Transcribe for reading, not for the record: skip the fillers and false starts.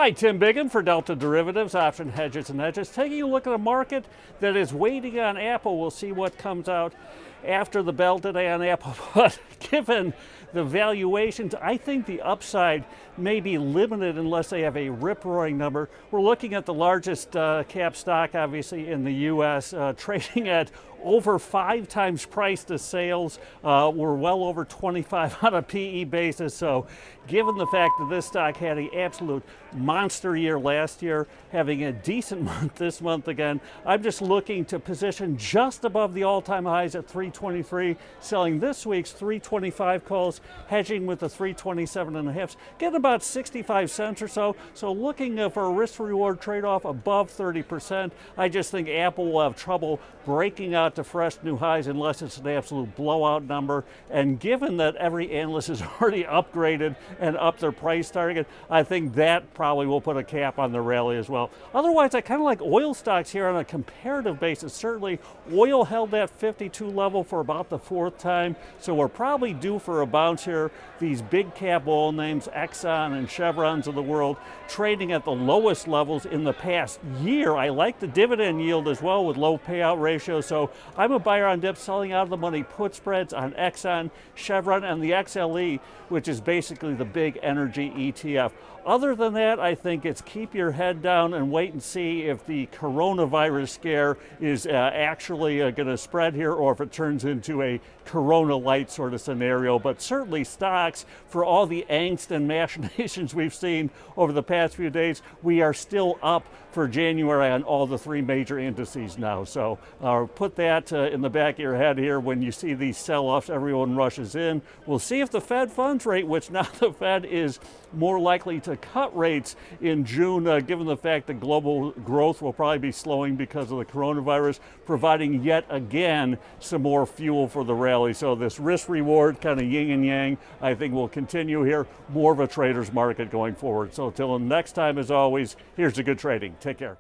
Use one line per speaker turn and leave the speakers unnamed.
Hi, Tim Biggam for Delta Derivatives, Option Hedges and Edges. Taking a look at a market that is waiting on Apple. We'll see what comes out after the bell today on Apple. But given the valuations, I think the upside may be limited unless they have a rip-roaring number. We're looking at the largest cap stock, obviously, in the U.S., trading at over 5 times price to sales. We're well over 25 on a PE basis. So given the fact that this stock had an absolute monster year last year, having a decent month this month again, I'm just looking to position just above the all-time highs at 323, selling this week's 325 calls, hedging with the 327.5s, getting about 65 cents or so. So looking for a risk-reward trade-off above 30%. I just think Apple will have trouble breaking out to fresh new highs unless it's an absolute blowout number. And given that every analyst has already upgraded and upped their price target, I think that probably will put a cap on the rally as well. Otherwise, I kind of like oil stocks here on a comparative basis. Certainly, oil held that 52 level for about the 4th time, so we're probably due for a bounce here. These big cap oil names, Exxon and Chevrons of the world, trading at the lowest levels in the past year. I like the dividend yield as well with low payout ratio, so I'm a buyer on dips, selling out of the money put spreads on Exxon, Chevron, and the XLE, which is basically the big energy ETF. Other than that, I think it's keep your head down and wait and see if the coronavirus scare is actually going to spread here or if it turns into a corona light sort of scenario. But certainly stocks, for all the angst and machinations we've seen over the past few days, we are still up for January on all the 3 major indices now. So put that in the back of your head here. When you see these sell-offs, everyone rushes in. We'll see if the Fed funds rate, which now the Fed is more likely to cut rates in June, given the fact that global growth will probably be slowing because of the coronavirus, providing yet again some more fuel for the rally. So this risk-reward, kind of yin and yang, I think will continue here. More of a trader's market going forward. So till next time, as always, here's a good trading. Take care.